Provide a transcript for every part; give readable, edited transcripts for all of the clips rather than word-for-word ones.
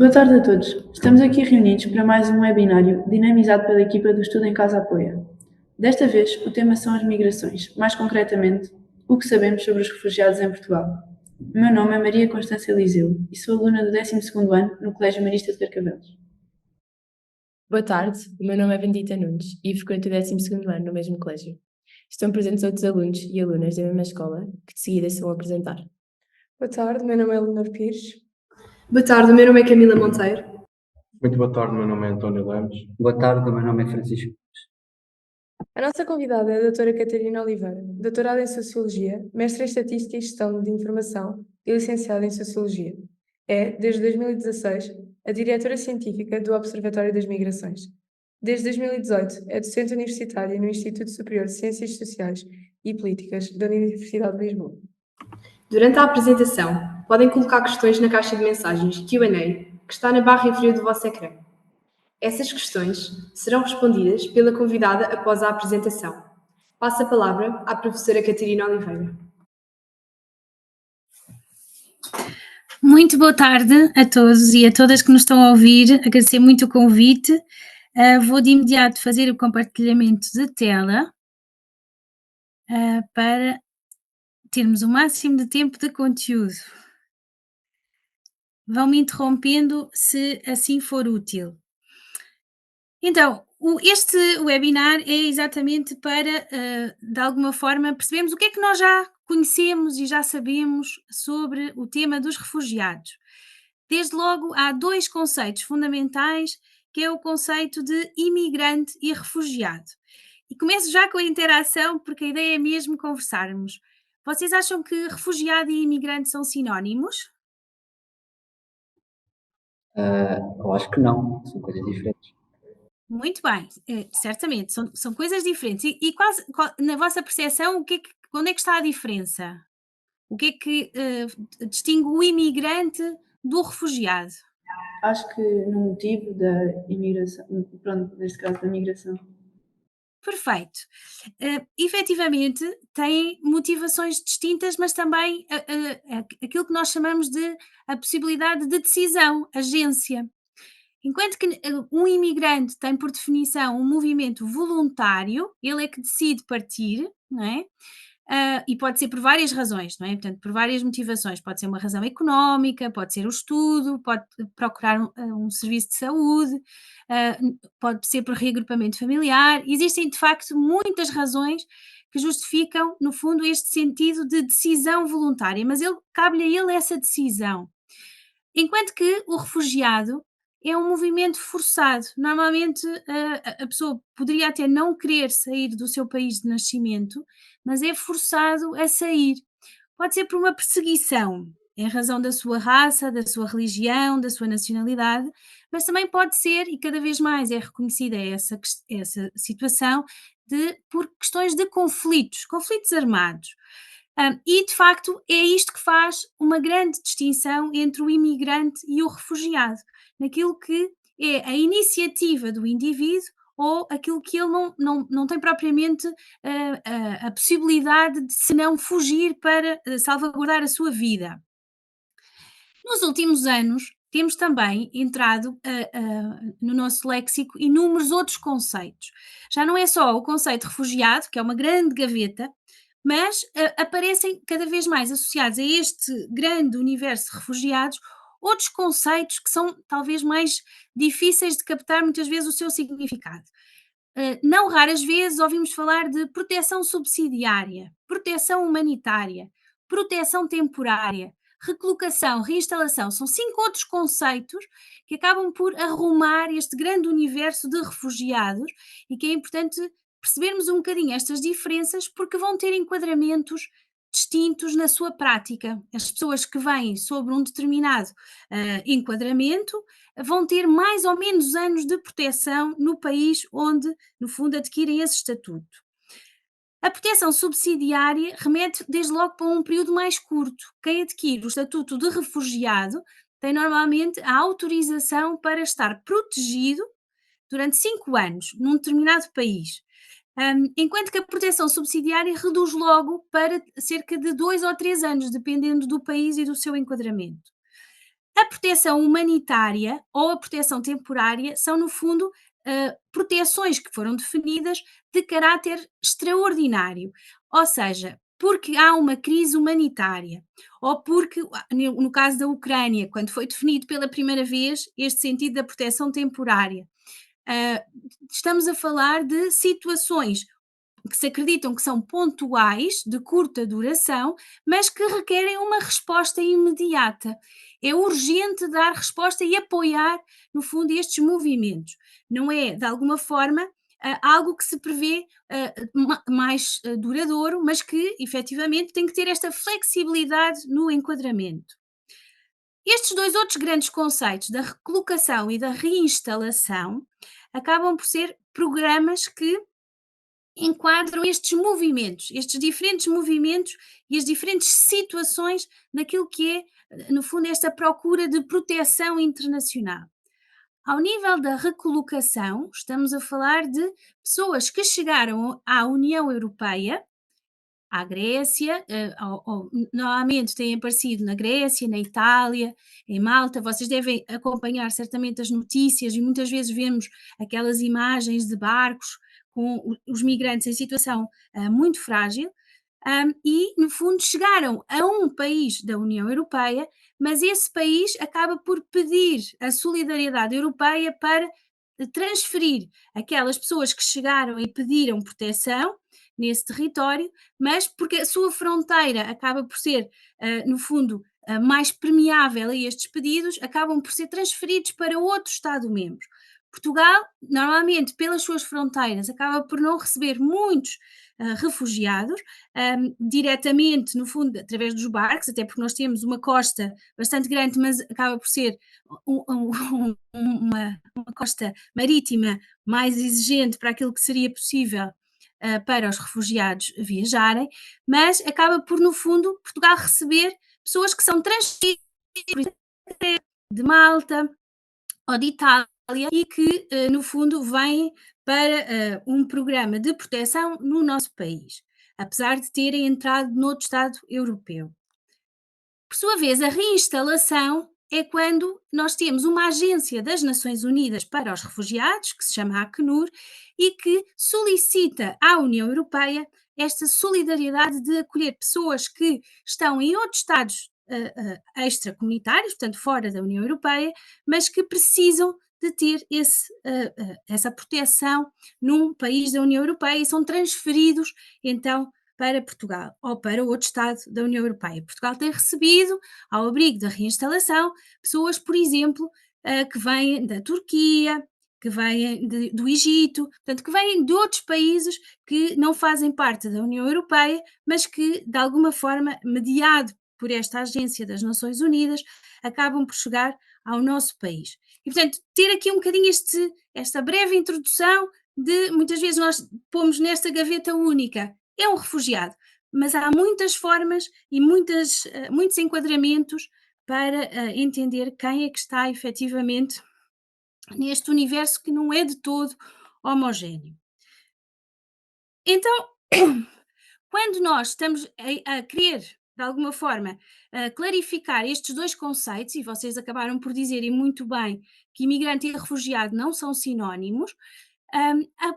Boa tarde a todos. Estamos aqui reunidos para mais um webinário dinamizado pela equipa do Estudo em Casa Apoia. Desta vez, o tema são as migrações, mais concretamente, o que sabemos sobre os refugiados em Portugal. O meu nome é Maria Constância Eliseu e sou aluna do 12º ano no Colégio Marista de Carcavelos. Boa tarde, o meu nome é Bendita Nunes e frequento o 12º ano no mesmo colégio. Estão presentes outros alunos e alunas da mesma escola que de seguida se vão apresentar. Boa tarde, meu nome é Leonor Pires. Boa tarde, o meu nome é Camila Monteiro. Muito boa tarde, meu nome é António Lemos. Boa tarde, o meu nome é Francisco. A nossa convidada é a doutora Catarina Oliveira, doutorada em Sociologia, mestre em Estatística e Gestão de Informação e licenciada em Sociologia. É, desde 2016, a diretora científica do Observatório das Migrações. Desde 2018, é docente universitária no Instituto Superior de Ciências Sociais e Políticas da Universidade de Lisboa. Durante a apresentação, podem colocar questões na caixa de mensagens Q&A, que está na barra inferior do vosso ecrã. Essas questões serão respondidas pela convidada após a apresentação. Passo a palavra à professora Catarina Oliveira. Muito boa tarde a todos e a todas que nos estão a ouvir. Agradecer muito o convite. Vou de imediato fazer o compartilhamento de tela para termos o máximo de tempo de conteúdo. Vão-me interrompendo se assim for útil. Então, este webinar é exatamente para, de alguma forma, percebermos o que é que nós já conhecemos e já sabemos sobre o tema dos refugiados. Desde logo, há dois conceitos fundamentais, que é o conceito de imigrante e refugiado. E começo já com a interação, porque a ideia é mesmo conversarmos. Vocês acham que refugiado e imigrante são sinónimos? Eu acho que não, são coisas diferentes. Muito bem, certamente, são coisas diferentes. E na vossa percepção, onde é que está a diferença? O que é que distingue o imigrante do refugiado? Acho que no motivo da imigração, pronto, neste caso da migração. Perfeito. Efetivamente, têm motivações distintas, mas também aquilo que nós chamamos de a possibilidade de decisão, agência. Enquanto que um imigrante tem, por definição, um movimento voluntário, ele é que decide partir, não é? E pode ser por várias razões, não é? Portanto, por várias motivações. Pode ser uma razão económica, pode ser o estudo, pode procurar um serviço de saúde, pode ser por reagrupamento familiar. Existem, de facto, muitas razões que justificam, no fundo, este sentido de decisão voluntária, mas cabe-lhe a ele essa decisão. Enquanto que o refugiado é um movimento forçado. Normalmente a pessoa poderia até não querer sair do seu país de nascimento, mas é forçado a sair. Pode ser por uma perseguição, em razão da sua raça, da sua religião, da sua nacionalidade, mas também pode ser, e cada vez mais é reconhecida essa situação, por questões de conflitos armados. E, de facto, é isto que faz uma grande distinção entre o imigrante e o refugiado, naquilo que é a iniciativa do indivíduo ou aquilo que ele não tem propriamente a possibilidade de, se não fugir para salvaguardar a sua vida. Nos últimos anos, temos também entrado no nosso léxico inúmeros outros conceitos. Já não é só o conceito de refugiado, que é uma grande gaveta, mas aparecem cada vez mais associados a este grande universo de refugiados outros conceitos que são talvez mais difíceis de captar muitas vezes o seu significado. Não raras vezes ouvimos falar de proteção subsidiária, proteção humanitária, proteção temporária, recolocação, reinstalação. São 5 outros conceitos que acabam por arrumar este grande universo de refugiados e que é importante percebermos um bocadinho estas diferenças porque vão ter enquadramentos distintos na sua prática. As pessoas que vêm sobre um determinado enquadramento vão ter mais ou menos anos de proteção no país onde, no fundo, adquirem esse estatuto. A proteção subsidiária remete desde logo para um período mais curto. Quem adquire o estatuto de refugiado tem normalmente a autorização para estar protegido durante 5 anos num determinado país. Enquanto que a proteção subsidiária reduz logo para cerca de 2 ou 3 anos, dependendo do país e do seu enquadramento. A proteção humanitária ou a proteção temporária são, no fundo, proteções que foram definidas de caráter extraordinário, ou seja, porque há uma crise humanitária, ou porque, no caso da Ucrânia, quando foi definido pela primeira vez este sentido da proteção temporária, ah, estamos a falar de situações que se acreditam que são pontuais, de curta duração, mas que requerem uma resposta imediata. É urgente dar resposta e apoiar, no fundo, estes movimentos. Não é, de alguma forma, algo que se prevê mais duradouro, mas que efetivamente tem que ter esta flexibilidade no enquadramento. Estes dois outros grandes conceitos, da recolocação e da reinstalação, acabam por ser programas que enquadram estes movimentos, estes diferentes movimentos e as diferentes situações daquilo que é, no fundo, esta procura de proteção internacional. Ao nível da recolocação, estamos a falar de pessoas que chegaram à União Europeia, à Grécia, normalmente têm aparecido na Grécia, na Itália, em Malta. Vocês devem acompanhar certamente as notícias e muitas vezes vemos aquelas imagens de barcos com os migrantes em situação muito frágil. E, no fundo, chegaram a um país da União Europeia, mas esse país acaba por pedir a solidariedade europeia para transferir aquelas pessoas que chegaram e pediram proteção nesse território, mas porque a sua fronteira acaba por ser, no fundo, mais permeável a estes pedidos, acabam por ser transferidos para outro Estado-membro. Portugal, normalmente, pelas suas fronteiras, acaba por não receber muitos refugiados, diretamente, no fundo, através dos barcos, até porque nós temos uma costa bastante grande, mas acaba por ser uma costa marítima mais exigente para aquilo que seria possível para os refugiados viajarem, mas acaba por, no fundo, Portugal receber pessoas que são transferidas de Malta ou de Itália e que, no fundo, vêm para um programa de proteção no nosso país, apesar de terem entrado noutro Estado europeu. Por sua vez, a reinstalação é quando nós temos uma agência das Nações Unidas para os Refugiados, que se chama Acnur, e que solicita à União Europeia esta solidariedade de acolher pessoas que estão em outros Estados extracomunitários, portanto fora da União Europeia, mas que precisam de ter essa proteção num país da União Europeia e são transferidos então para Portugal ou para outro Estado da União Europeia. Portugal tem recebido, ao abrigo da reinstalação, pessoas, por exemplo, que vêm da Turquia, que vêm do Egito, portanto, que vêm de outros países que não fazem parte da União Europeia, mas que, de alguma forma, mediado por esta agência das Nações Unidas, acabam por chegar ao nosso país. E, portanto, ter aqui um bocadinho esta breve introdução de, muitas vezes nós pomos nesta gaveta única, é um refugiado, mas há muitas formas e muitos enquadramentos para entender quem é que está efetivamente neste universo que não é de todo homogéneo. Então, quando nós estamos a querer, de alguma forma, clarificar estes dois conceitos, e vocês acabaram por dizerem muito bem que imigrante e refugiado não são sinónimos,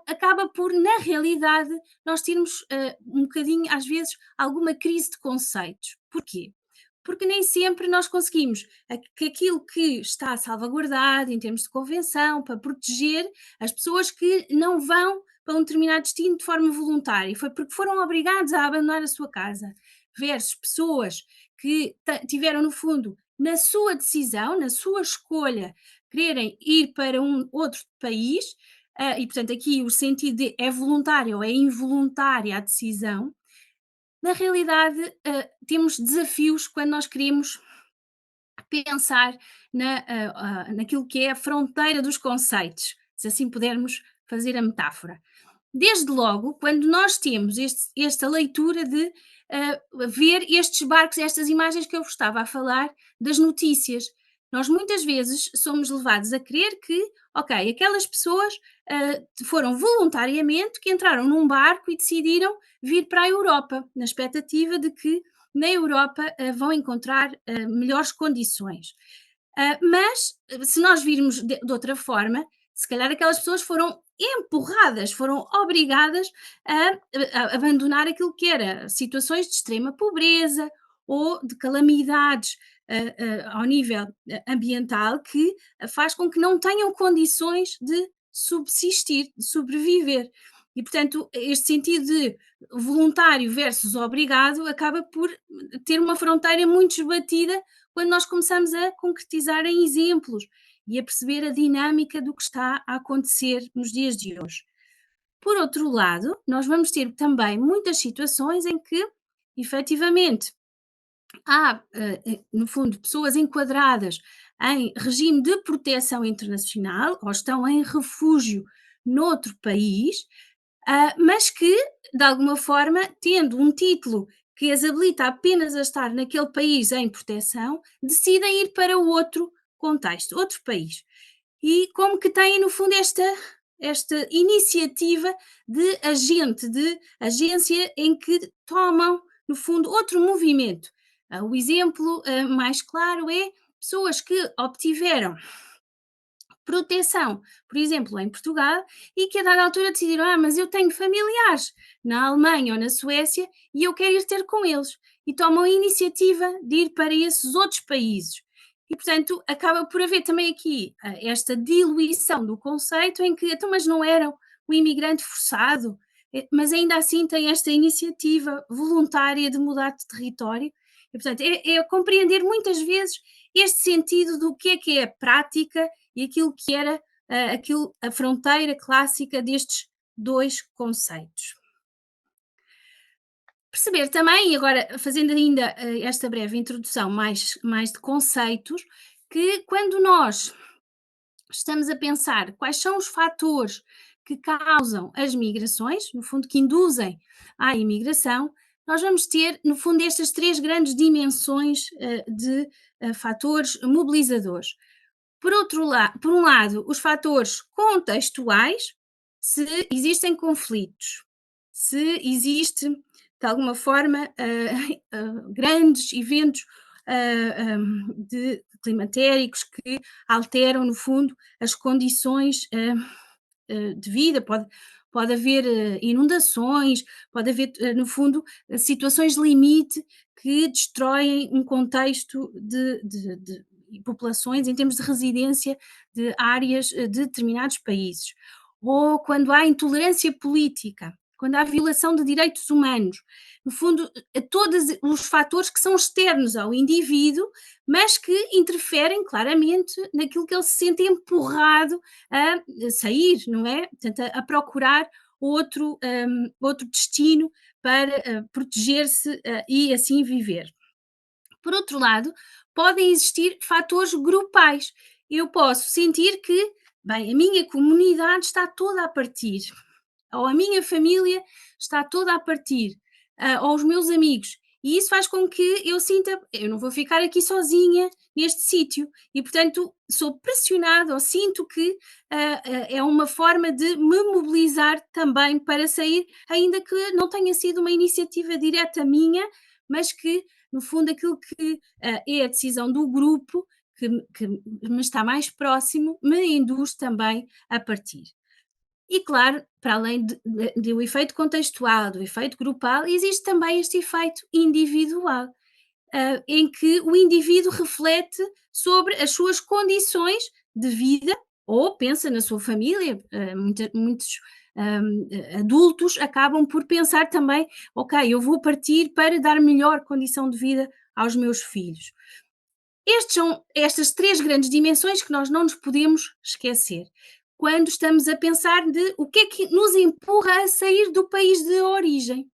acaba por, na realidade, nós termos um bocadinho, às vezes, alguma crise de conceitos. Porquê? Porque nem sempre nós conseguimos que aquilo que está salvaguardado em termos de convenção para proteger as pessoas que não vão para um determinado destino de forma voluntária, e foi porque foram obrigados a abandonar a sua casa, versus pessoas que tiveram, no fundo, na sua decisão, na sua escolha, quererem ir para um outro país, e portanto aqui o sentido de é voluntária ou é involuntária a decisão. Na realidade, temos desafios quando nós queremos pensar naquilo que é a fronteira dos conceitos, se assim pudermos fazer a metáfora. Desde logo, quando nós temos esta leitura de ver estes barcos, estas imagens que eu vos estava a falar, das notícias, nós muitas vezes somos levados a crer que, ok, aquelas pessoas foram voluntariamente, que entraram num barco e decidiram vir para a Europa, na expectativa de que na Europa vão encontrar melhores condições. Mas se nós virmos de outra forma, se calhar aquelas pessoas foram empurradas, foram obrigadas a abandonar aquilo que era situações de extrema pobreza ou de calamidades ao nível ambiental que faz com que não tenham condições de subsistir, de sobreviver. E, portanto, este sentido de voluntário versus obrigado acaba por ter uma fronteira muito esbatida quando nós começamos a concretizar em exemplos e a perceber a dinâmica do que está a acontecer nos dias de hoje. Por outro lado, nós vamos ter também muitas situações em que, efetivamente, há, no fundo, pessoas enquadradas em regime de proteção internacional ou estão em refúgio noutro país, mas que, de alguma forma, tendo um título que as habilita apenas a estar naquele país em proteção, decidem ir para outro contexto, outro país. E como que têm, no fundo, esta iniciativa de agência em que tomam, no fundo, outro movimento. O exemplo mais claro é pessoas que obtiveram proteção, por exemplo, em Portugal, e que a dada altura decidiram: mas eu tenho familiares na Alemanha ou na Suécia e eu quero ir ter com eles. E tomam a iniciativa de ir para esses outros países. E, portanto, acaba por haver também aqui esta diluição do conceito em que, então, mas não era o imigrante forçado, mas ainda assim tem esta iniciativa voluntária de mudar de território. E, portanto, é compreender muitas vezes este sentido do que é a prática e aquilo que era a fronteira clássica destes dois conceitos. Perceber também, e agora fazendo ainda esta breve introdução mais de conceitos, que quando nós estamos a pensar quais são os fatores que causam as migrações, no fundo, que induzem à imigração, nós vamos ter, no fundo, estas três grandes dimensões de fatores mobilizadores. Por um lado, os fatores contextuais, se existem conflitos, se existe, de alguma forma, grandes eventos climatéricos que alteram, no fundo, as condições de vida, pode haver inundações, pode haver, no fundo, situações limite que destroem um contexto de populações em termos de residência de áreas de determinados países. Ou quando há intolerância política, quando há violação de direitos humanos, no fundo, todos os fatores que são externos ao indivíduo, mas que interferem claramente naquilo que ele se sente empurrado a sair, não é? Portanto, a procurar outro destino para proteger-se e assim viver. Por outro lado, podem existir fatores grupais. Eu posso sentir que, bem, a minha comunidade está toda a partir, ou a minha família está toda a partir, ou os meus amigos. E isso faz com que eu sinta, eu não vou ficar aqui sozinha neste sítio. E, portanto, sou pressionada ou sinto que é uma forma de me mobilizar também para sair, ainda que não tenha sido uma iniciativa direta minha, mas que, no fundo, aquilo que é a decisão do grupo, que me está mais próximo, me induz também a partir. E claro, para além do efeito contextual, do efeito grupal, existe também este efeito individual, em que o indivíduo reflete sobre as suas condições de vida ou pensa na sua família. Muitos adultos acabam por pensar também: ok, eu vou partir para dar melhor condição de vida aos meus filhos. São estas três grandes dimensões que nós não nos podemos esquecer quando estamos a pensar de o que é que nos empurra a sair do país de origem.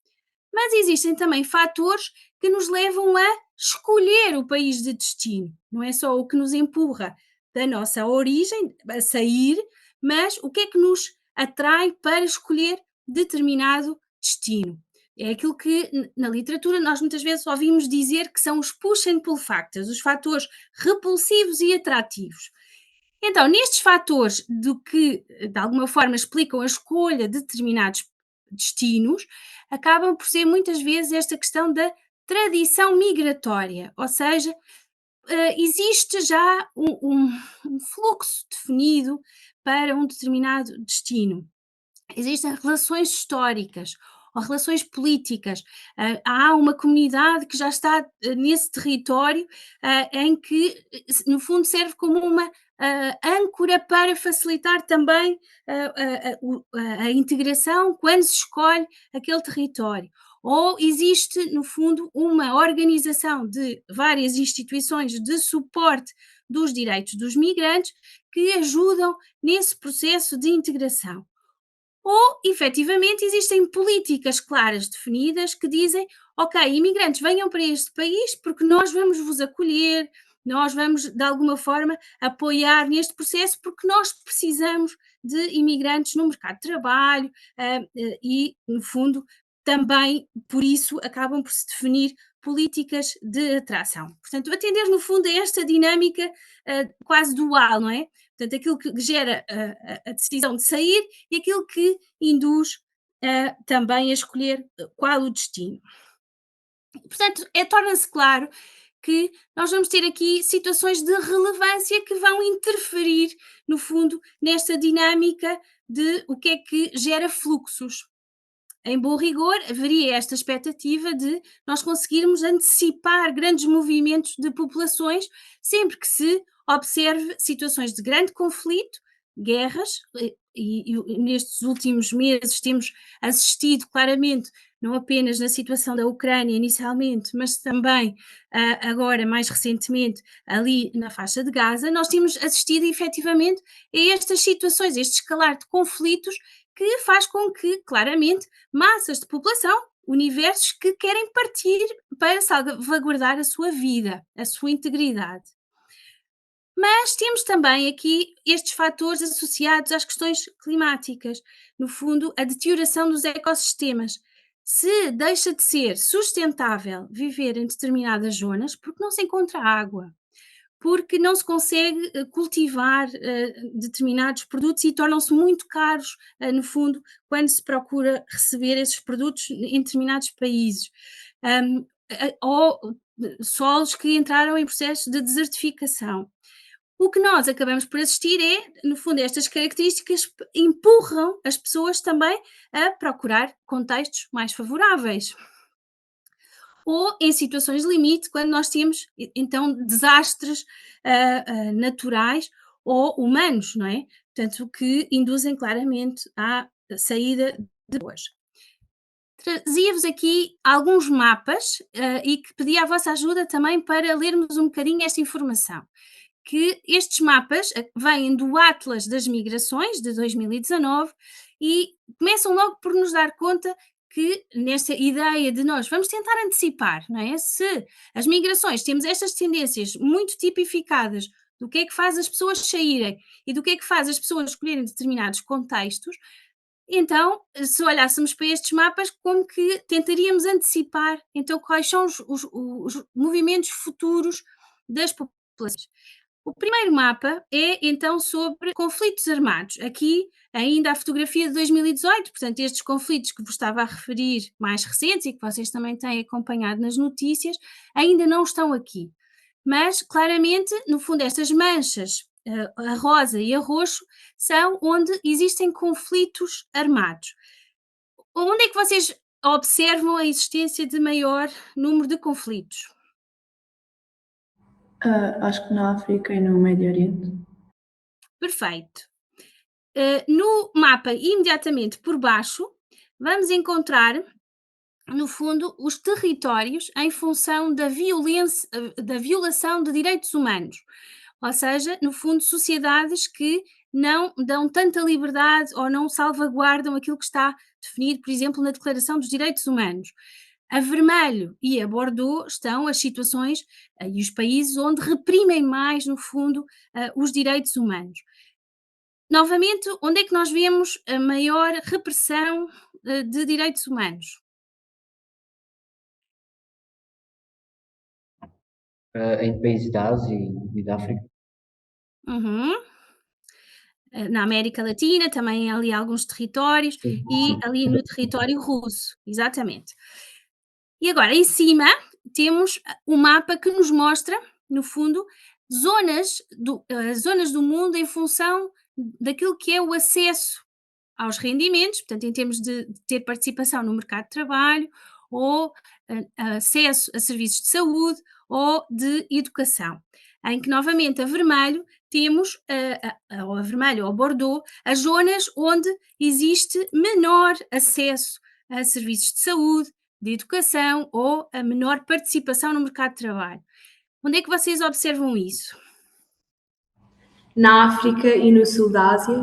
Mas existem também fatores que nos levam a escolher o país de destino. Não é só o que nos empurra da nossa origem a sair, mas o que é que nos atrai para escolher determinado destino. É aquilo que na literatura nós muitas vezes ouvimos dizer que são os push and pull factors, os fatores repulsivos e atrativos. Então, nestes fatores do que, de alguma forma, explicam a escolha de determinados destinos, acabam por ser muitas vezes esta questão da tradição migratória, ou seja, existe já um fluxo definido para um determinado destino. Existem relações históricas ou relações políticas. Há uma comunidade que já está nesse território, em que, no fundo, serve como uma âncora para facilitar também a integração quando se escolhe aquele território. Ou existe, no fundo, uma organização de várias instituições de suporte dos direitos dos migrantes que ajudam nesse processo de integração. Ou, efetivamente, existem políticas claras definidas que dizem: ok, imigrantes, venham para este país porque nós vamos vos acolher, nós vamos, de alguma forma, apoiar neste processo porque nós precisamos de imigrantes no mercado de trabalho, e, no fundo, também por isso acabam por se definir políticas de atração. Portanto, atender, no fundo, a esta dinâmica quase dual, não é? Portanto, aquilo que gera a decisão de sair e aquilo que induz também a escolher qual o destino. Portanto, torna-se claro que nós vamos ter aqui situações de relevância que vão interferir, no fundo, nesta dinâmica de o que é que gera fluxos. Em bom rigor, haveria esta expectativa de nós conseguirmos antecipar grandes movimentos de populações sempre que se observe situações de grande conflito, guerras, e nestes últimos meses temos assistido claramente, não apenas na situação da Ucrânia inicialmente, mas também agora, mais recentemente, ali na faixa de Gaza, nós temos assistido efetivamente a estas situações, este escalar de conflitos que faz com que, claramente, massas de população, universos que querem partir para salvaguardar a sua vida, a sua integridade. Mas temos também aqui estes fatores associados às questões climáticas, no fundo, a deterioração dos ecossistemas. Se deixa de ser sustentável viver em determinadas zonas, porque não se encontra água, porque não se consegue cultivar determinados produtos e tornam-se muito caros, no fundo, quando se procura receber esses produtos em determinados países. Ou solos que entraram em processo de desertificação. O que nós acabamos por assistir é, no fundo, estas características empurram as pessoas também a procurar contextos mais favoráveis. Ou em situações de limite, quando nós temos então desastres naturais ou humanos, não é? Portanto, que induzem claramente à saída de pessoas. Trazia-vos aqui alguns mapas e que pedia a vossa ajuda também para lermos um bocadinho esta informação. Que estes mapas vêm do Atlas das Migrações de 2019 e começam logo por nos dar conta que nesta ideia de nós vamos tentar antecipar, não é? Se as migrações temos estas tendências muito tipificadas do que é que faz as pessoas saírem e do que é que faz as pessoas escolherem determinados contextos, então, se olhássemos para estes mapas, como que tentaríamos antecipar então quais são os movimentos futuros das populações. O primeiro mapa é então sobre conflitos armados. Aqui ainda a fotografia de 2018, portanto, estes conflitos que vos estava a referir, mais recentes e que vocês também têm acompanhado nas notícias, ainda não estão aqui. Mas claramente, no fundo, estas manchas, a rosa e a roxo, são onde existem conflitos armados. Onde é que vocês observam a existência de maior número de conflitos? Acho que na África e no Médio Oriente. Perfeito. No mapa imediatamente por baixo, vamos encontrar, no fundo, os territórios em função da violência, da violação de direitos humanos. Ou seja, no fundo, sociedades que não dão tanta liberdade ou não salvaguardam aquilo que está definido, por exemplo, na Declaração dos Direitos Humanos. A vermelho e a bordeaux estão as situações e os países onde reprimem mais, no fundo, os direitos humanos. Novamente, onde é que nós vemos a maior repressão de direitos humanos? Em países da Ásia e da África. Uhum. Na América Latina também há ali alguns territórios Sim, e sim. ali no território russo, exatamente. E agora em cima temos o mapa que nos mostra no fundo, zonas do mundo em função daquilo que é o acesso aos rendimentos, portanto, em termos de ter participação no mercado de trabalho, ou acesso a serviços de saúde ou de educação. Em que, novamente, a vermelho, temos, a vermelho ou bordeaux, as zonas onde existe menor acesso a serviços de saúde, de educação ou a menor participação no mercado de trabalho. Onde é que vocês observam isso? Na África e no sul da Ásia.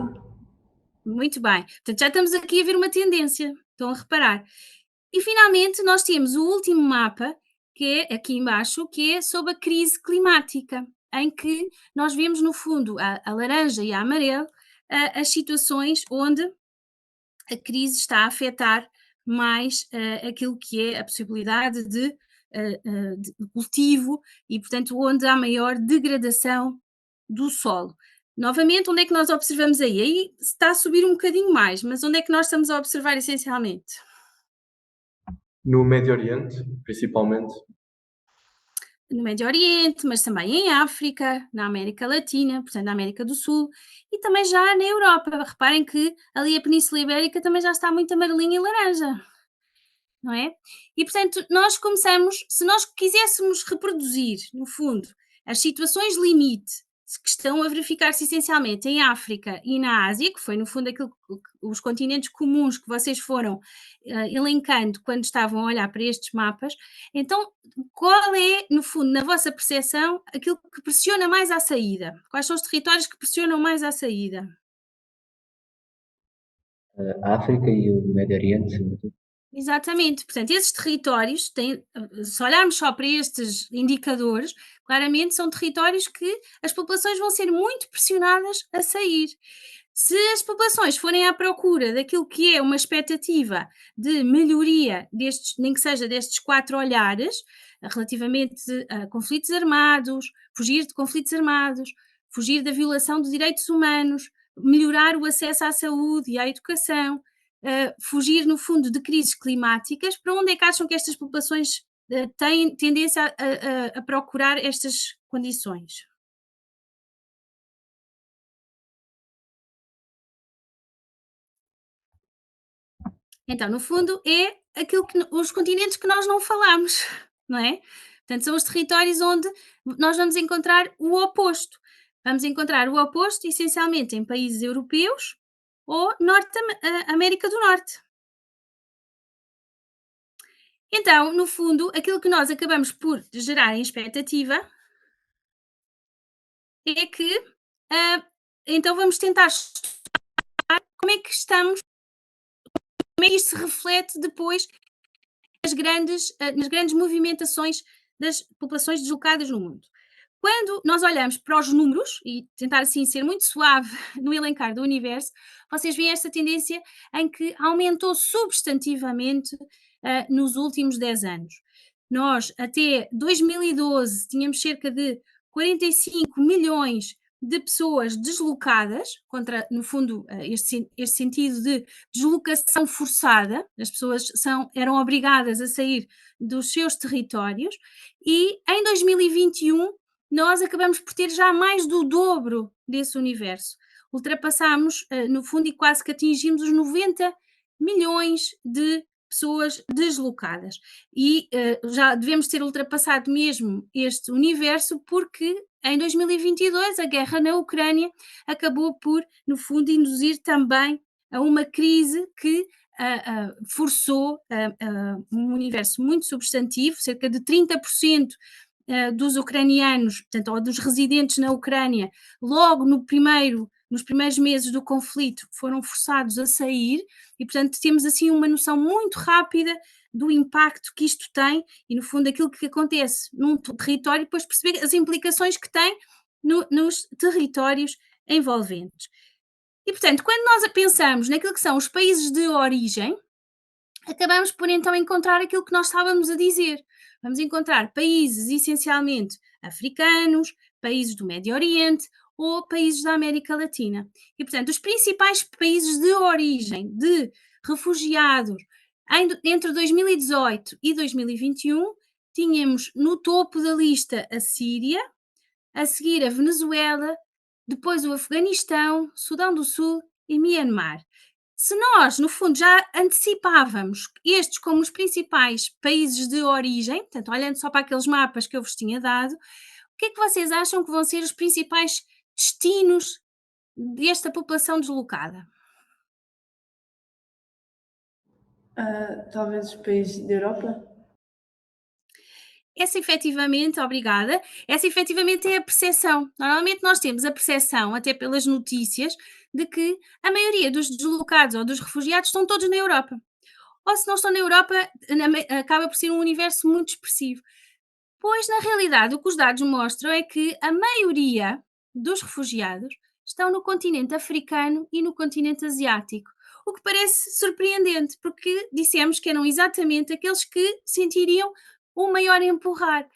Muito bem. Portanto, já estamos aqui a ver uma tendência. Estão a reparar. E finalmente nós temos o último mapa, que é aqui embaixo, que é sobre a crise climática, em que nós vemos no fundo a laranja e a amarelo, as situações onde a crise está a afetar mais aquilo que é a possibilidade de cultivo e, portanto, onde há maior degradação do solo. Novamente, onde é que nós observamos aí? Aí está a subir um bocadinho mais, mas onde é que nós estamos a observar essencialmente? No Médio Oriente, principalmente. No Médio Oriente, mas também em África, na América Latina, portanto, na América do Sul, e também já na Europa. Reparem que ali a Península Ibérica também já está muito amarelinha e laranja, não é? E, portanto, nós começamos, se nós quiséssemos reproduzir, no fundo, as situações limite que estão a verificar-se essencialmente em África e na Ásia, que foi, no fundo, os continentes comuns que vocês foram elencando quando estavam a olhar para estes mapas, então, qual é, no fundo, na vossa percepção, aquilo que pressiona mais à saída? Quais são os territórios que pressionam mais à saída? A África e o Médio Oriente, sobretudo. Exatamente, portanto, esses territórios têm, se olharmos só para estes indicadores, claramente são territórios que as populações vão ser muito pressionadas a sair. Se as populações forem à procura daquilo que é uma expectativa de melhoria destes, nem que seja destes 4 olhares, relativamente a conflitos armados, fugir de conflitos armados, fugir da violação dos direitos humanos, melhorar o acesso à saúde e à educação, fugir, no fundo, de crises climáticas, para onde é que acham que estas populações têm tendência a procurar estas condições? Então, no fundo, é aquilo que os continentes que nós não falamos, não é? Portanto, são os territórios onde nós vamos encontrar o oposto. Vamos encontrar o oposto essencialmente em países europeus ou América do Norte. Então, no fundo, aquilo que nós acabamos por gerar em expectativa é que, ah, então vamos tentar como é que estamos, como é que isto se reflete depois nas grandes movimentações das populações deslocadas no mundo. Quando nós olhamos para os números, e tentar assim ser muito suave no elencar do universo, vocês veem esta tendência em que aumentou substantivamente nos últimos 10 anos. Nós, até 2012, tínhamos cerca de 45 milhões de pessoas deslocadas, contra, no fundo, este sentido de deslocação forçada, as pessoas eram obrigadas a sair dos seus territórios, e em 2021 nós acabamos por ter já mais do dobro desse universo. Ultrapassámos, no fundo, e quase que atingimos os 90 milhões de pessoas deslocadas. E já devemos ter ultrapassado mesmo este universo, porque em 2022 a guerra na Ucrânia acabou por, no fundo, induzir também a uma crise que forçou um universo muito substantivo, cerca de 30% dos ucranianos, portanto, ou dos residentes na Ucrânia, logo nos primeiros meses do conflito, foram forçados a sair e, portanto, temos assim uma noção muito rápida do impacto que isto tem e, no fundo, aquilo que acontece num território, depois perceber as implicações que tem nos territórios envolventes. E, portanto, quando nós pensamos naquilo que são os países de origem, acabamos por então encontrar aquilo que nós estávamos a dizer. Vamos encontrar países essencialmente africanos, países do Médio Oriente ou países da América Latina. E, portanto, os principais países de origem de refugiados entre 2018 e 2021 tínhamos no topo da lista a Síria, a seguir a Venezuela, depois o Afeganistão, Sudão do Sul e Myanmar. Se nós, no fundo, já antecipávamos estes como os principais países de origem, portanto, olhando só para aqueles mapas que eu vos tinha dado, o que é que vocês acham que vão ser os principais destinos desta população deslocada? Talvez os países da Europa? Essa efetivamente, obrigada, essa efetivamente é a percepção. Normalmente nós temos a percepção, até pelas notícias, de que a maioria dos deslocados ou dos refugiados estão todos na Europa. Ou se não estão na Europa, acaba por ser um universo muito expressivo. Pois, na realidade, o que os dados mostram é que a maioria dos refugiados estão no continente africano e no continente asiático. O que parece surpreendente, porque dissemos que eram exatamente aqueles que sentiriam o maior empurrar.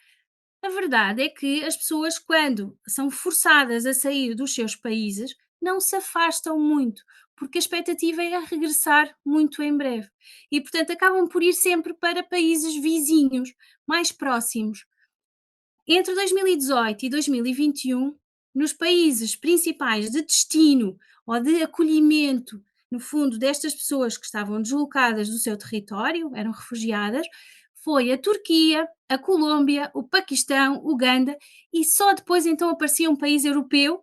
A verdade é que as pessoas, quando são forçadas a sair dos seus países, não se afastam muito, porque a expectativa é a regressar muito em breve. E, portanto, acabam por ir sempre para países vizinhos, mais próximos. Entre 2018 e 2021, nos países principais de destino ou de acolhimento, no fundo, destas pessoas que estavam deslocadas do seu território, eram refugiadas, foi a Turquia, a Colômbia, o Paquistão, Uganda e só depois então aparecia um país europeu,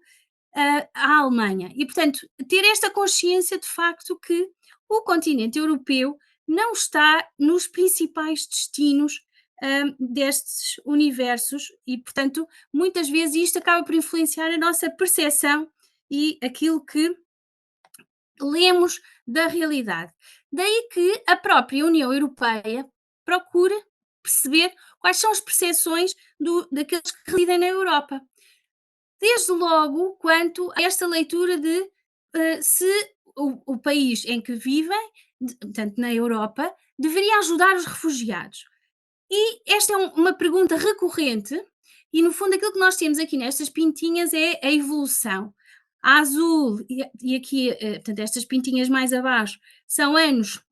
a Alemanha. E, portanto, ter esta consciência de facto que o continente europeu não está nos principais destinos destes universos e, portanto, muitas vezes isto acaba por influenciar a nossa percepção e aquilo que lemos da realidade. Daí que a própria União Europeia procura perceber quais são as percepções daqueles que residem na Europa. Desde logo quanto a esta leitura de se o país em que vivem, portanto na Europa, deveria ajudar os refugiados. E esta é uma pergunta recorrente, e no fundo aquilo que nós temos aqui nestas pintinhas é a evolução. A azul e aqui, portanto, estas pintinhas mais abaixo são anos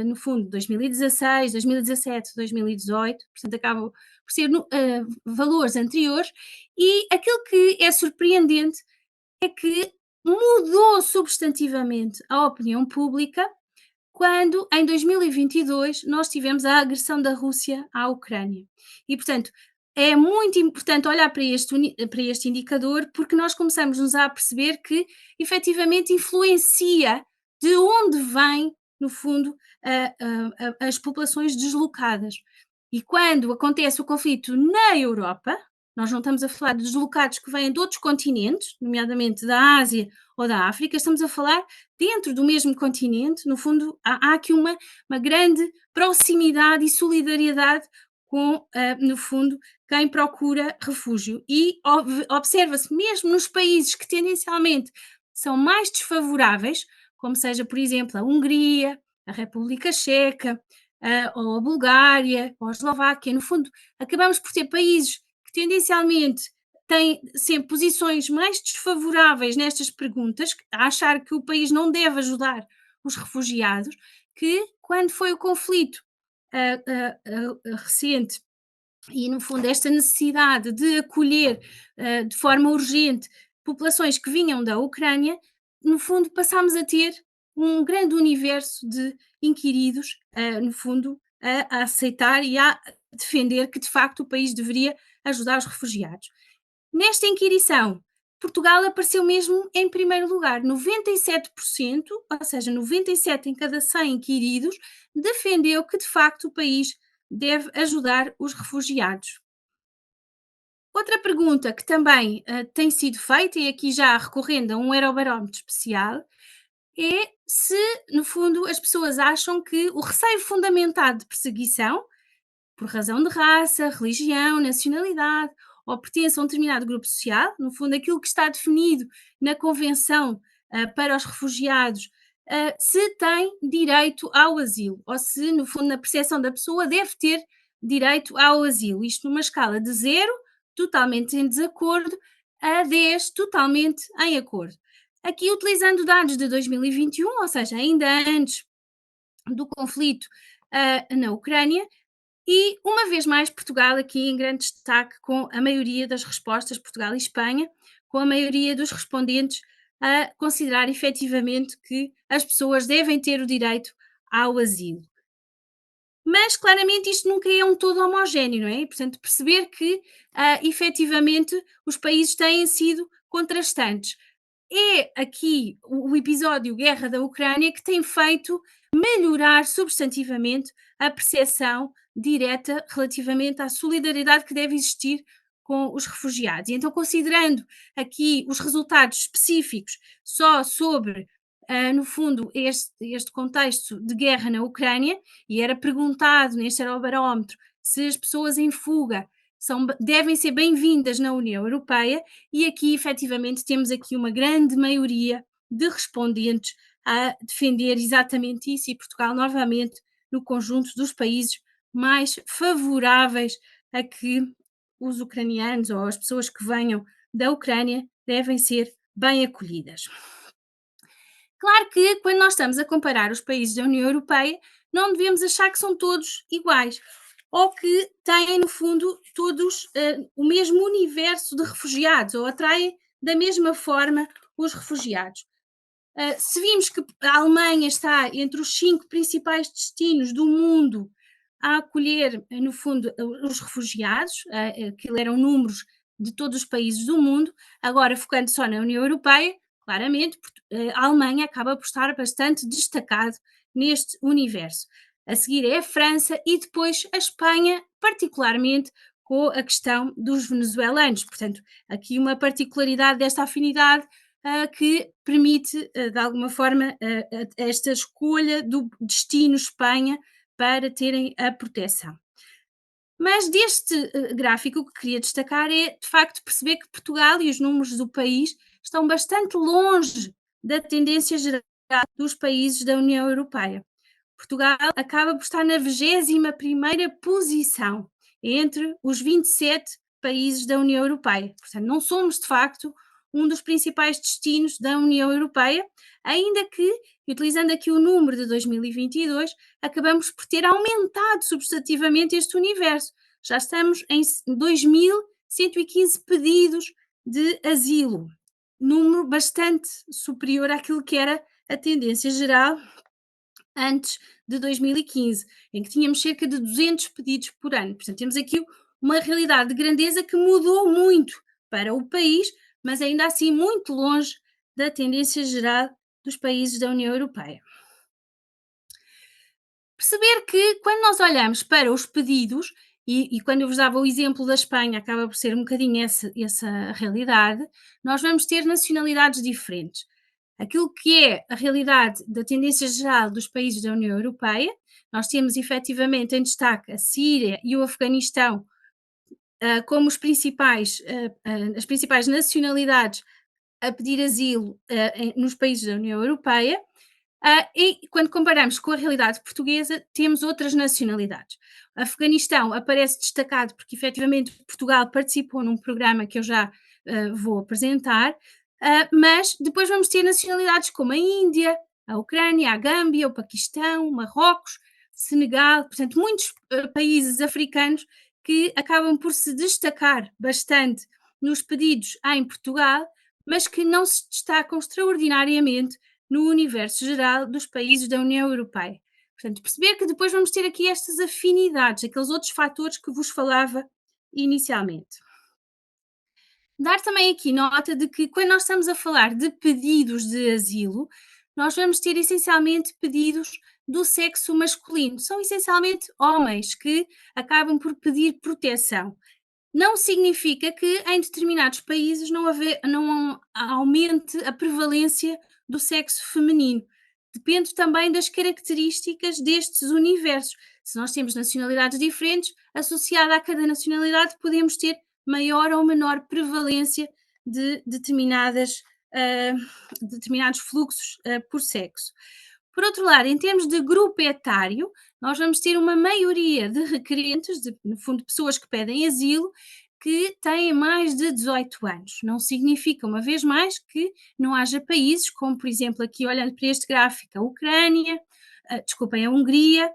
no fundo, 2016, 2017, 2018, portanto, acabam por ser valores anteriores, e aquilo que é surpreendente é que mudou substantivamente a opinião pública quando, em 2022, nós tivemos a agressão da Rússia à Ucrânia. E, portanto, é muito importante olhar para este indicador, porque nós começamos-nos a perceber que, efetivamente, influencia de onde vêm, no fundo, as populações deslocadas. E quando acontece o conflito na Europa, nós não estamos a falar de deslocados que vêm de outros continentes, nomeadamente da Ásia ou da África, estamos a falar dentro do mesmo continente. No fundo, há aqui uma grande proximidade e solidariedade com, no fundo, quem procura refúgio. E observa-se mesmo nos países que tendencialmente são mais desfavoráveis, como seja, por exemplo, a Hungria, a República Checa, ou a Bulgária, ou a Eslováquia. No fundo, acabamos por ter países que tendencialmente têm sempre posições mais desfavoráveis nestas perguntas, a achar que o país não deve ajudar os refugiados, que quando foi o conflito recente e, no fundo, esta necessidade de acolher de forma urgente populações que vinham da Ucrânia, no fundo, passámos a ter um grande universo de inquiridos, no fundo, a aceitar e a defender que, de facto, o país deveria ajudar os refugiados. Nesta inquirição, Portugal apareceu mesmo em primeiro lugar. 97%, ou seja, 97 em cada 100 inquiridos, defendeu que, de facto, o país deve ajudar os refugiados. Outra pergunta que também tem sido feita, e aqui já recorrendo a um Eurobarómetro especial, é se, no fundo, as pessoas acham que o receio fundamentado de perseguição, por razão de raça, religião, nacionalidade ou pertence a um determinado grupo social, no fundo, aquilo que está definido na Convenção para os Refugiados, se tem direito ao asilo, ou se, no fundo, na percepção da pessoa, deve ter direito ao asilo. Isto numa escala de 0, totalmente em desacordo, a 10, totalmente em acordo. Aqui, utilizando dados de 2021, ou seja, ainda antes do conflito na Ucrânia, E, uma vez mais, Portugal aqui em grande destaque com a maioria das respostas, Portugal e Espanha, com a maioria dos respondentes a considerar efetivamente que as pessoas devem ter o direito ao asilo. Mas claramente isto nunca é um todo homogéneo, não é? E, portanto, perceber que efetivamente os países têm sido contrastantes. É aqui o episódio Guerra da Ucrânia que tem feito melhorar substantivamente a percepção direta relativamente à solidariedade que deve existir com os refugiados. E então, considerando aqui os resultados específicos só sobre, no fundo, este contexto de guerra na Ucrânia, e era perguntado neste Eurobarómetro se as pessoas em fuga devem ser bem-vindas na União Europeia, e aqui efetivamente temos aqui uma grande maioria de respondentes a defender exatamente isso, e Portugal novamente no conjunto dos países mais favoráveis a que os ucranianos ou as pessoas que venham da Ucrânia devem ser bem acolhidas. Claro que quando nós estamos a comparar os países da União Europeia, não devemos achar que são todos iguais ou que têm, no fundo, todos o mesmo universo de refugiados ou atraem da mesma forma os refugiados. Se vimos que a Alemanha está entre os 5 principais destinos do mundo a acolher, no fundo, os refugiados, aquilo eram números de todos os países do mundo, agora focando só na União Europeia, claramente, a Alemanha acaba por estar bastante destacado neste universo. A seguir é a França e depois a Espanha, particularmente com a questão dos venezuelanos. Portanto, aqui uma particularidade desta afinidade que permite, de alguma forma, esta escolha do destino Espanha para terem a proteção. Mas deste gráfico, o que queria destacar é, de facto, perceber que Portugal e os números do país estão bastante longe da tendência geral dos países da União Europeia. Portugal acaba por estar na 21ª posição entre os 27 países da União Europeia. Portanto, não somos, de facto, um dos principais destinos da União Europeia, ainda que, utilizando aqui o número de 2022, acabamos por ter aumentado substantivamente este universo. Já estamos em 2.115 pedidos de asilo, número bastante superior àquilo que era a tendência geral antes de 2015, em que tínhamos cerca de 200 pedidos por ano. Portanto, temos aqui uma realidade de grandeza que mudou muito para o país, mas ainda assim muito longe da tendência geral dos países da União Europeia. Perceber que quando nós olhamos para os pedidos, e quando eu vos dava o exemplo da Espanha, acaba por ser um bocadinho essa realidade, nós vamos ter nacionalidades diferentes. Aquilo que é a realidade da tendência geral dos países da União Europeia, nós temos efetivamente em destaque a Síria e o Afeganistão como as principais nacionalidades a pedir asilo nos países da União Europeia. E quando comparamos com a realidade portuguesa, temos outras nacionalidades. O Afeganistão aparece destacado porque efetivamente Portugal participou num programa que eu já vou apresentar, mas depois vamos ter nacionalidades como a Índia, a Ucrânia, a Gâmbia, o Paquistão, Marrocos, Senegal, portanto, muitos países africanos que acabam por se destacar bastante nos pedidos em Portugal, mas que não se destacam extraordinariamente no universo geral dos países da União Europeia. Portanto, perceber que depois vamos ter aqui estas afinidades, aqueles outros fatores que vos falava inicialmente. Dar também aqui nota de que quando nós estamos a falar de pedidos de asilo, nós vamos ter essencialmente pedidos do sexo masculino. São essencialmente homens que acabam por pedir proteção. Não significa que em determinados países não aumente a prevalência do sexo feminino. Depende também das características destes universos. Se nós temos nacionalidades diferentes, associada a cada nacionalidade, podemos ter maior ou menor prevalência de determinados fluxos por sexo. Por outro lado, em termos de grupo etário, nós vamos ter uma maioria de requerentes, no fundo, pessoas que pedem asilo, que têm mais de 18 anos. Não significa, uma vez mais, que não haja países, como por exemplo aqui olhando para este gráfico, a Ucrânia, a Hungria,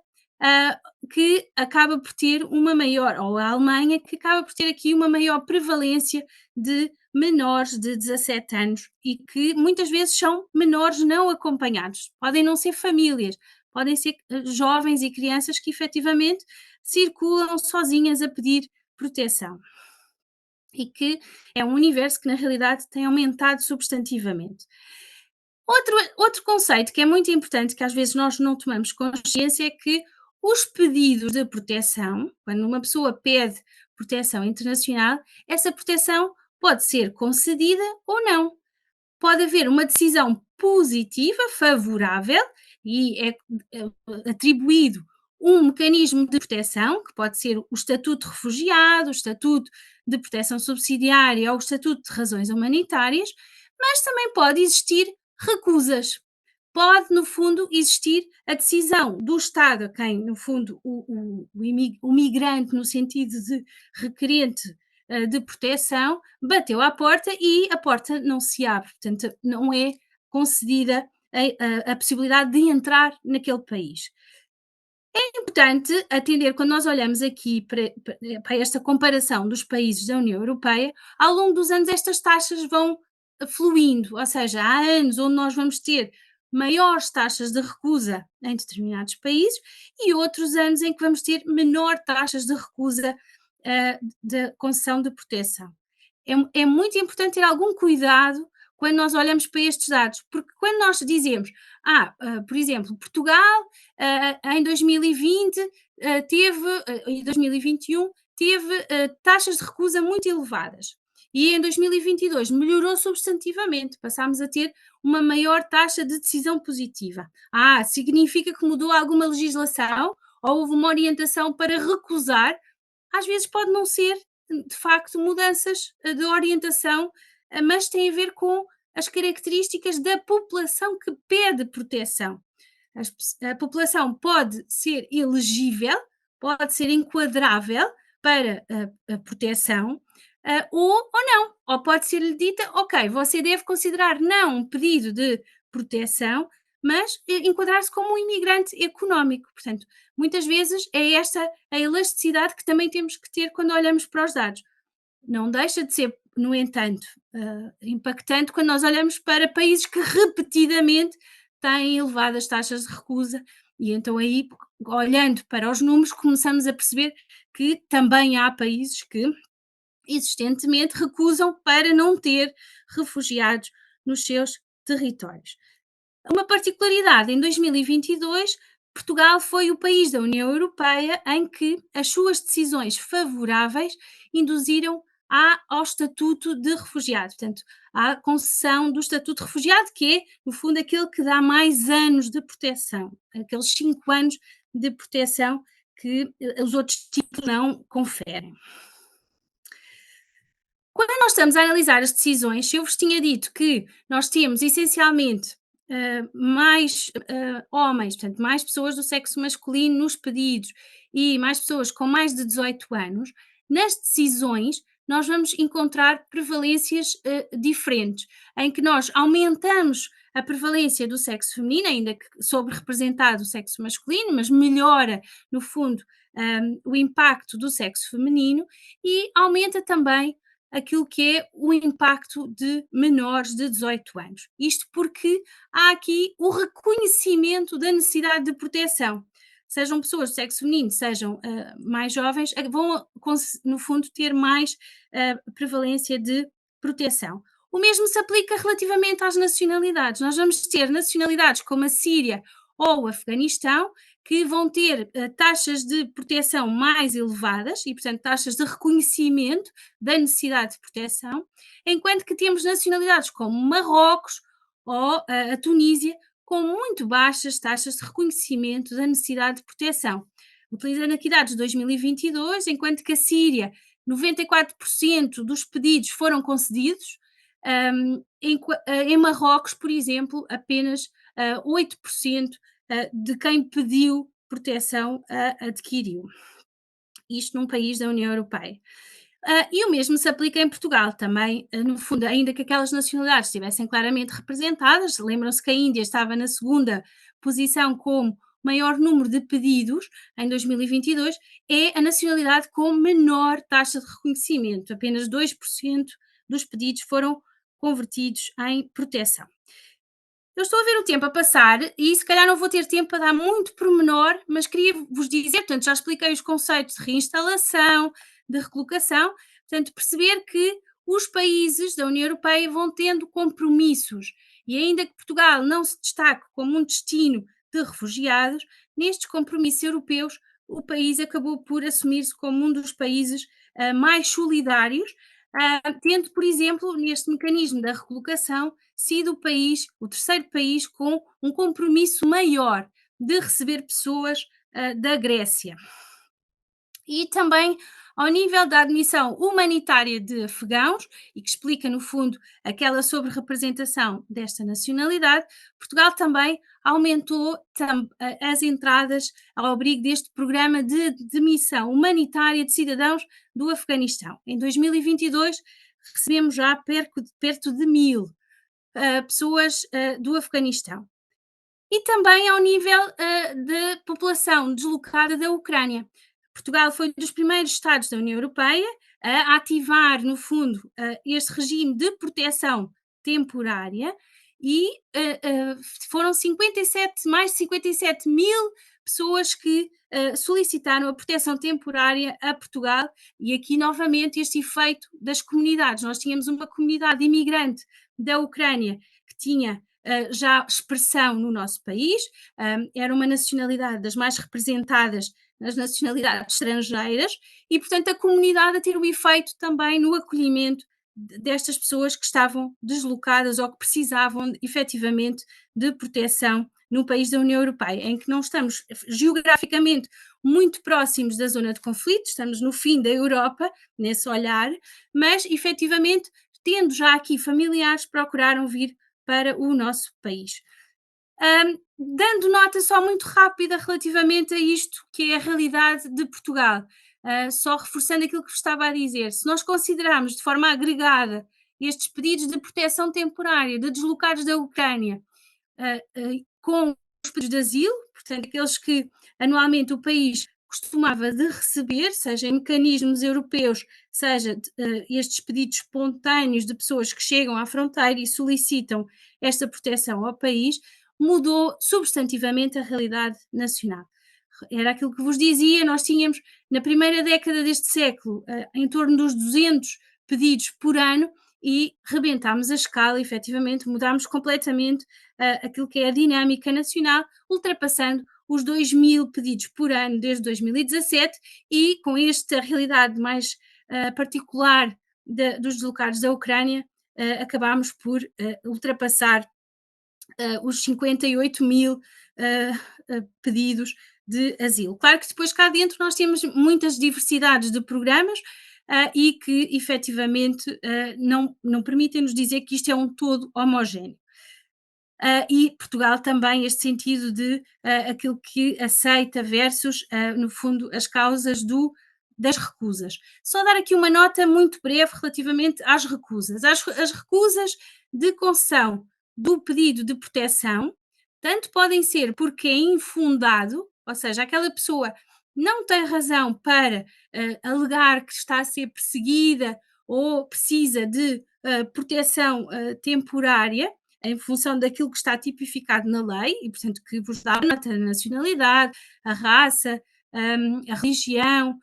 que acaba por ter uma maior, ou a Alemanha, que acaba por ter aqui uma maior prevalência de menores de 17 anos e que muitas vezes são menores não acompanhados. Podem não ser famílias, podem ser jovens e crianças que efetivamente circulam sozinhas a pedir proteção. E que é um universo que, na realidade, tem aumentado substantivamente. Outro conceito que é muito importante, que às vezes nós não tomamos consciência, é que os pedidos de proteção, quando uma pessoa pede proteção internacional, essa proteção pode ser concedida ou não. Pode haver uma decisão positiva, favorável, e é atribuído um mecanismo de proteção, que pode ser o estatuto de refugiado, o estatuto de proteção subsidiária ou o estatuto de razões humanitárias, mas também pode existir recusas. Pode, no fundo, existir a decisão do Estado, a quem, no fundo, o migrante, no sentido de requerente de proteção, bateu à porta e a porta não se abre, portanto, não é concedida a possibilidade de entrar naquele país. É importante atender, quando nós olhamos aqui para esta comparação dos países da União Europeia, ao longo dos anos estas taxas vão fluindo, ou seja, há anos onde nós vamos ter maiores taxas de recusa em determinados países e outros anos em que vamos ter menor taxas de recusa de concessão de proteção. É muito importante ter algum cuidado quando nós olhamos para estes dados, porque quando nós dizemos, por exemplo, Portugal em 2020 e 2021 teve taxas de recusa muito elevadas e em 2022 melhorou substantivamente, passámos a ter uma maior taxa de decisão positiva. Significa que mudou alguma legislação ou houve uma orientação para recusar? Às vezes pode não ser, de facto, mudanças de orientação, mas tem a ver com as características da população que pede proteção. A população pode ser elegível, pode ser enquadrável para a proteção, ou não, ou pode ser-lhe dita, ok, você deve considerar não um pedido de proteção, mas enquadrar-se como um imigrante económico. Portanto, muitas vezes é esta a elasticidade que também temos que ter quando olhamos para os dados. Não deixa de ser, no entanto, impactante quando nós olhamos para países que repetidamente têm elevadas taxas de recusa e então aí, olhando para os números, começamos a perceber que também há países que existentemente recusam para não ter refugiados nos seus territórios. Uma particularidade, em 2022, Portugal foi o país da União Europeia em que as suas decisões favoráveis induziram ao estatuto de refugiado, portanto, à concessão do estatuto de refugiado, que é, no fundo, aquele que dá mais anos de proteção, aqueles 5 anos de proteção que os outros títulos não conferem. Quando nós estamos a analisar as decisões, se eu vos tinha dito que nós temos essencialmente mais homens, portanto, mais pessoas do sexo masculino nos pedidos e mais pessoas com mais de 18 anos, nas decisões nós vamos encontrar prevalências diferentes, em que nós aumentamos a prevalência do sexo feminino, ainda que sobre-representado o sexo masculino, mas melhora, no fundo, o impacto do sexo feminino e aumenta também aquilo que é o impacto de menores de 18 anos. Isto porque há aqui o reconhecimento da necessidade de proteção. Sejam pessoas do sexo feminino, sejam mais jovens, vão, no fundo, ter mais prevalência de proteção. O mesmo se aplica relativamente às nacionalidades. Nós vamos ter nacionalidades como a Síria ou o Afeganistão, que vão ter taxas de proteção mais elevadas e, portanto, taxas de reconhecimento da necessidade de proteção, enquanto que temos nacionalidades como Marrocos ou a Tunísia com muito baixas taxas de reconhecimento da necessidade de proteção. Utilizando aqui dados de 2022, enquanto que a Síria, 94% dos pedidos foram concedidos, em Marrocos, por exemplo, apenas 8% de quem pediu proteção adquiriu. Isto num país da União Europeia. E o mesmo se aplica em Portugal também, no fundo, ainda que aquelas nacionalidades estivessem claramente representadas, lembram-se que a Índia estava na segunda posição como maior número de pedidos em 2022 é a nacionalidade com menor taxa de reconhecimento. Apenas 2% dos pedidos foram convertidos em proteção. Eu estou a ver o tempo a passar e se calhar não vou ter tempo para dar muito pormenor, mas queria vos dizer, portanto, já expliquei os conceitos de reinstalação, de recolocação, portanto, perceber que os países da União Europeia vão tendo compromissos e ainda que Portugal não se destaque como um destino de refugiados, nestes compromissos europeus o país acabou por assumir-se como um dos países mais solidários, tendo, por exemplo, neste mecanismo da recolocação, sido o terceiro país com um compromisso maior de receber pessoas da Grécia. E também ao nível da admissão humanitária de afegãos, e que explica, no fundo, aquela sobre-representação desta nacionalidade, Portugal também aumentou as entradas ao abrigo deste programa de demissão humanitária de cidadãos do Afeganistão. Em 2022, recebemos já perto de 1000 pessoas do Afeganistão. E também ao nível da população deslocada da Ucrânia. Portugal foi um dos primeiros Estados da União Europeia a ativar, no fundo, este regime de proteção temporária e foram mais de 57 mil pessoas que solicitaram a proteção temporária a Portugal e aqui novamente este efeito das comunidades. Nós tínhamos uma comunidade imigrante da Ucrânia que tinha já expressão no nosso país, era uma nacionalidade das mais representadas nas nacionalidades estrangeiras e, portanto, a comunidade a ter um efeito também no acolhimento destas pessoas que estavam deslocadas ou que precisavam efetivamente de proteção no país da União Europeia, em que não estamos geograficamente muito próximos da zona de conflito, estamos no fim da Europa, nesse olhar, mas efetivamente, tendo já aqui familiares, procuraram vir para o nosso país. Dando nota só muito rápida relativamente a isto que é a realidade de Portugal, só reforçando aquilo que vos estava a dizer, se nós considerarmos de forma agregada estes pedidos de proteção temporária de deslocados da Ucrânia com os pedidos de asilo, portanto aqueles que anualmente o país costumava de receber, seja em mecanismos europeus, seja estes pedidos espontâneos de pessoas que chegam à fronteira e solicitam esta proteção ao país, mudou substantivamente a realidade nacional. Era aquilo que vos dizia, nós tínhamos na primeira década deste século em torno dos 200 pedidos por ano e rebentámos a escala, efetivamente, mudámos completamente aquilo que é a dinâmica nacional, ultrapassando os 2000 pedidos por ano desde 2017 e com esta realidade mais particular dos deslocados da Ucrânia, acabámos por ultrapassar os 58 mil pedidos de asilo. Claro que depois cá dentro nós temos muitas diversidades de programas e que efetivamente não permitem-nos dizer que isto é um todo homogéneo. E Portugal também, este sentido de aquilo que aceita versus, no fundo, as causas das recusas. Só dar aqui uma nota muito breve relativamente às recusas. As recusas de concessão do pedido de proteção, tanto podem ser porque é infundado, ou seja, aquela pessoa não tem razão para alegar que está a ser perseguida ou precisa de proteção temporária, em função daquilo que está tipificado na lei, e portanto que vos dá a nacionalidade, a raça, a religião,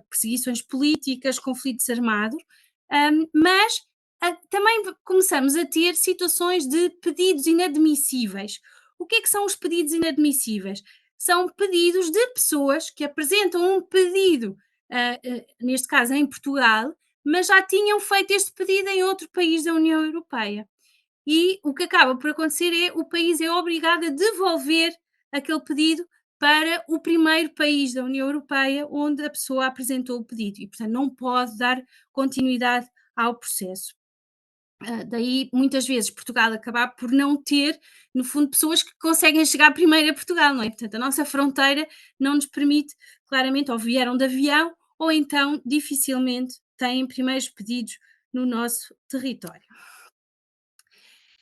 perseguições políticas, conflitos armados, mas também começamos a ter situações de pedidos inadmissíveis. O que é que são os pedidos inadmissíveis? São pedidos de pessoas que apresentam um pedido, neste caso em Portugal, mas já tinham feito este pedido em outro país da União Europeia. E o que acaba por acontecer é o país é obrigado a devolver aquele pedido para o primeiro país da União Europeia onde a pessoa apresentou o pedido e, portanto, não pode dar continuidade ao processo. Daí, muitas vezes, Portugal acabar por não ter, no fundo, pessoas que conseguem chegar primeiro a Portugal, não é? Portanto, a nossa fronteira não nos permite, claramente, ou vieram de avião, ou então, dificilmente, têm primeiros pedidos no nosso território.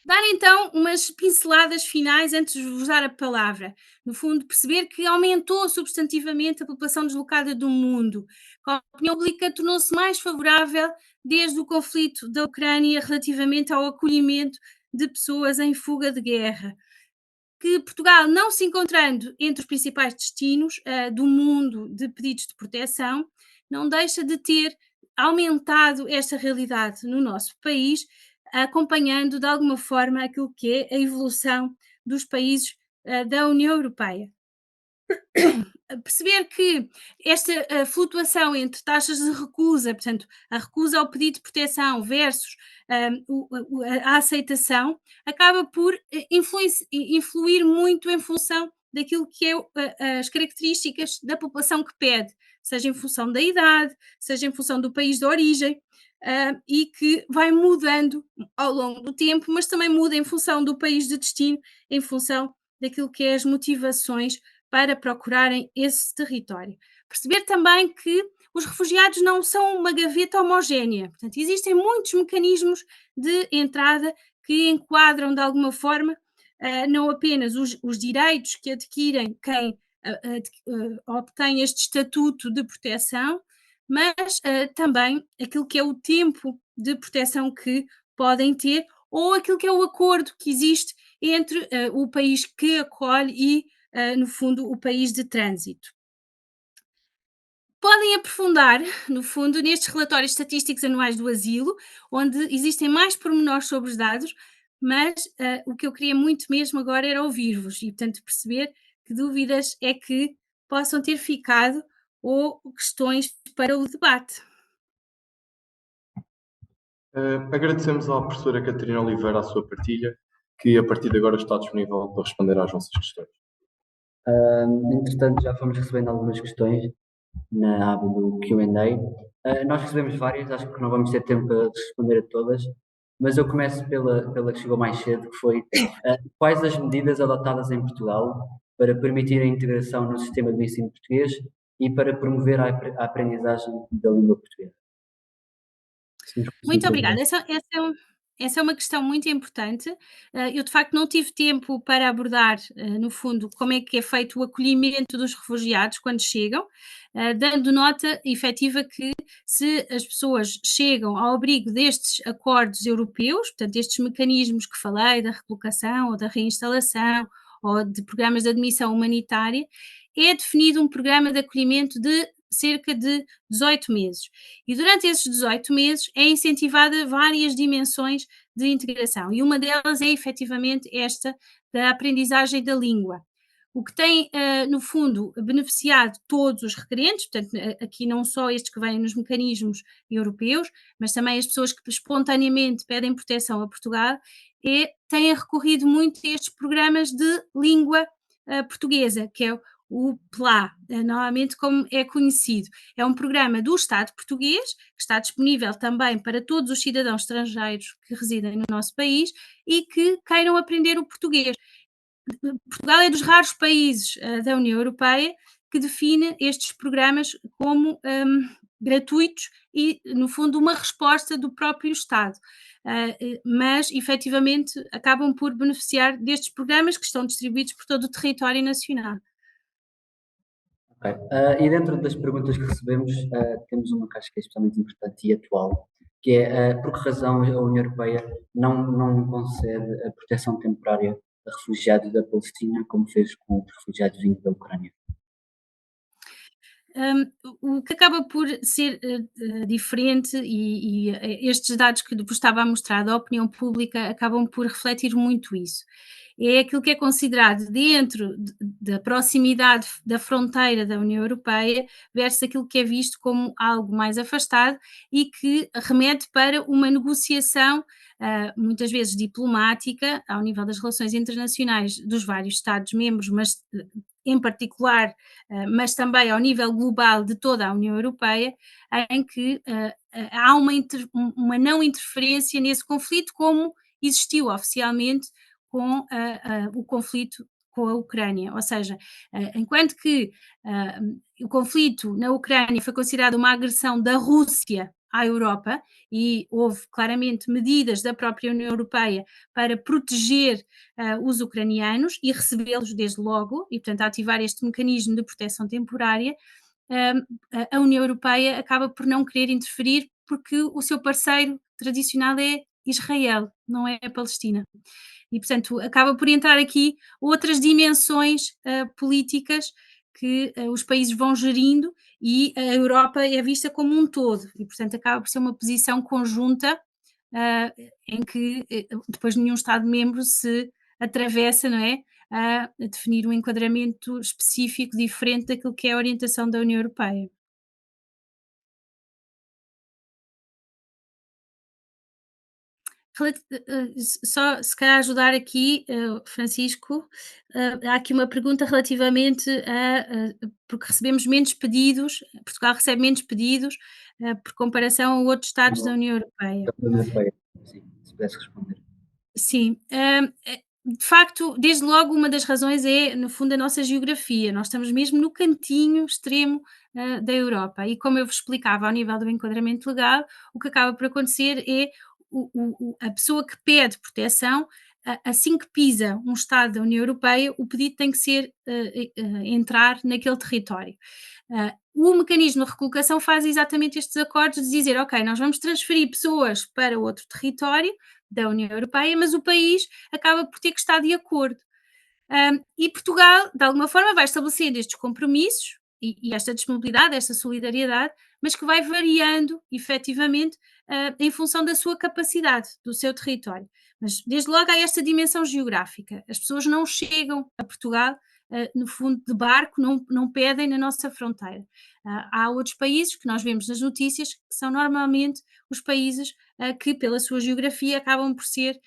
Dar então umas pinceladas finais antes de vos dar a palavra. No fundo, perceber que aumentou substantivamente a população deslocada do mundo. A opinião pública tornou-se mais favorável desde o conflito da Ucrânia relativamente ao acolhimento de pessoas em fuga de guerra. Que Portugal, não se encontrando entre os principais destinos do mundo de pedidos de proteção, não deixa de ter aumentado esta realidade no nosso país, acompanhando de alguma forma aquilo que é a evolução dos países da União Europeia. Perceber que esta flutuação entre taxas de recusa, portanto, a recusa ao pedido de proteção versus a aceitação, acaba por influir muito em função daquilo que é as características da população que pede, seja em função da idade, seja em função do país de origem, e que vai mudando ao longo do tempo, mas também muda em função do país de destino, em função daquilo que é as motivações para procurarem esse território. Perceber também que os refugiados não são uma gaveta homogénea, portanto, existem muitos mecanismos de entrada que enquadram de alguma forma não apenas os direitos que adquirem quem obtém este estatuto de proteção, mas também aquilo que é o tempo de proteção que podem ter ou aquilo que é o acordo que existe entre o país que acolhe e no fundo, o país de trânsito. Podem aprofundar, no fundo, nestes relatórios estatísticos anuais do asilo, onde existem mais pormenores sobre os dados, mas o que eu queria muito mesmo agora era ouvir-vos e, portanto, perceber que dúvidas é que possam ter ficado ou questões para o debate. Agradecemos à professora Catarina Oliveira a sua partilha, que a partir de agora está disponível para responder às vossas questões. Entretanto, já fomos recebendo algumas questões na aba do Q&A. Nós recebemos várias, acho que não vamos ter tempo para responder a todas, mas eu começo pela que chegou mais cedo, que foi quais as medidas adotadas em Portugal para permitir a integração no sistema de ensino português e para promover a aprendizagem da língua portuguesa? Muito obrigada. Essa é uma questão muito importante. Eu, de facto, não tive tempo para abordar, no fundo, como é que é feito o acolhimento dos refugiados quando chegam, dando nota efetiva que se as pessoas chegam ao abrigo destes acordos europeus, portanto, estes mecanismos que falei, da recolocação ou da reinstalação ou de programas de admissão humanitária, é definido um programa de acolhimento de cerca de 18 meses. E durante esses 18 meses é incentivada várias dimensões de integração, e uma delas é efetivamente esta da aprendizagem da língua. O que tem, no fundo, beneficiado todos os requerentes, portanto, aqui não só estes que vêm nos mecanismos europeus, mas também as pessoas que espontaneamente pedem proteção a Portugal, têm recorrido muito a estes programas de língua portuguesa, que é o PLA, normalmente como é conhecido. É um programa do Estado português, que está disponível também para todos os cidadãos estrangeiros que residem no nosso país e que queiram aprender o português. Portugal é dos raros países da União Europeia que define estes programas como gratuitos e, no fundo, uma resposta do próprio Estado. Mas, efetivamente, acabam por beneficiar destes programas que estão distribuídos por todo o território nacional. Ok. E dentro das perguntas que recebemos, temos uma que acho que é especialmente importante e atual, que é por que razão a União Europeia não concede a proteção temporária a refugiados da Palestina, como fez com os refugiados vindos da Ucrânia? O que acaba por ser diferente, estes dados que vos estava a mostrar da opinião pública acabam por refletir muito isso. É aquilo que é considerado dentro da proximidade da fronteira da União Europeia versus aquilo que é visto como algo mais afastado e que remete para uma negociação, muitas vezes diplomática, ao nível das relações internacionais dos vários Estados-membros, mas em particular, mas também ao nível global de toda a União Europeia, em que há uma não interferência nesse conflito, como existiu oficialmente com o conflito com a Ucrânia. Ou seja, enquanto que o conflito na Ucrânia foi considerado uma agressão da Rússia à Europa e houve claramente medidas da própria União Europeia para proteger os ucranianos e recebê-los desde logo, e portanto ativar este mecanismo de proteção temporária. A União Europeia acaba por não querer interferir porque o seu parceiro tradicional é Israel, não é a Palestina. E, portanto, acaba por entrar aqui outras dimensões políticas que os países vão gerindo e a Europa é vista como um todo. E, portanto, acaba por ser uma posição conjunta em que depois nenhum Estado-membro se atravessa, não é? A definir um enquadramento específico diferente daquilo que é a orientação da União Europeia. Só se calhar ajudar aqui, Francisco, há aqui uma pergunta relativamente porque recebemos menos pedidos, Portugal recebe menos pedidos, por comparação a outros Estados da União Europeia. Da União Europeia, sim, se pudesse responder. Sim, de facto, desde logo uma das razões é, no fundo, a nossa geografia. Nós estamos mesmo no cantinho extremo, da Europa e como eu vos explicava ao nível do enquadramento legal, o que acaba por acontecer é a pessoa que pede proteção, assim que pisa um Estado da União Europeia, o pedido tem que ser, entrar naquele território. O mecanismo de recolocação faz exatamente estes acordos de dizer: "Ok, nós vamos transferir pessoas para outro território da União Europeia, mas o país acaba por ter que estar de acordo. E Portugal, de alguma forma, vai estabelecer estes compromissos e esta disponibilidade, esta solidariedade, mas que vai variando efetivamente em função da sua capacidade, do seu território. Mas desde logo há esta dimensão geográfica. As pessoas não chegam a Portugal, no fundo, de barco, não pedem na nossa fronteira. Há outros países que nós vemos nas notícias que são normalmente os países que, pela sua geografia, acabam por ser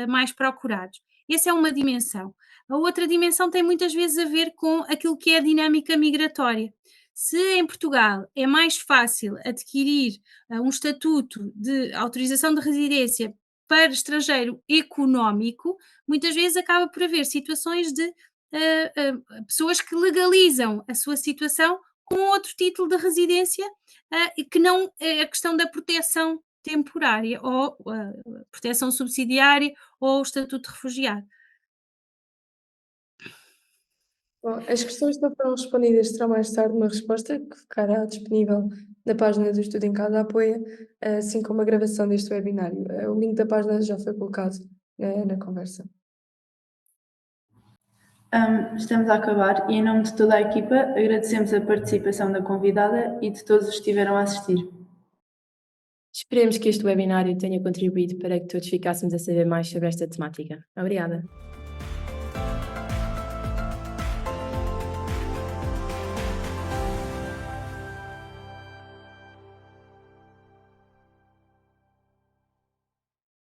mais procurados. Essa é uma dimensão. A outra dimensão tem muitas vezes a ver com aquilo que é a dinâmica migratória. Se em Portugal é mais fácil adquirir um estatuto de autorização de residência para estrangeiro económico, muitas vezes acaba por haver situações de pessoas que legalizam a sua situação com outro título de residência e que não é a questão da proteção temporária ou proteção subsidiária ou o estatuto de refugiado. Bom, as questões não foram respondidas, terá mais tarde uma resposta que ficará disponível na página do Estudo em Casa Apoia, assim como a gravação deste webinário. O link da página já foi colocado na conversa. Estamos a acabar e, em nome de toda a equipa, agradecemos a participação da convidada e de todos os que estiveram a assistir. Esperemos que este webinário tenha contribuído para que todos ficássemos a saber mais sobre esta temática. Obrigada.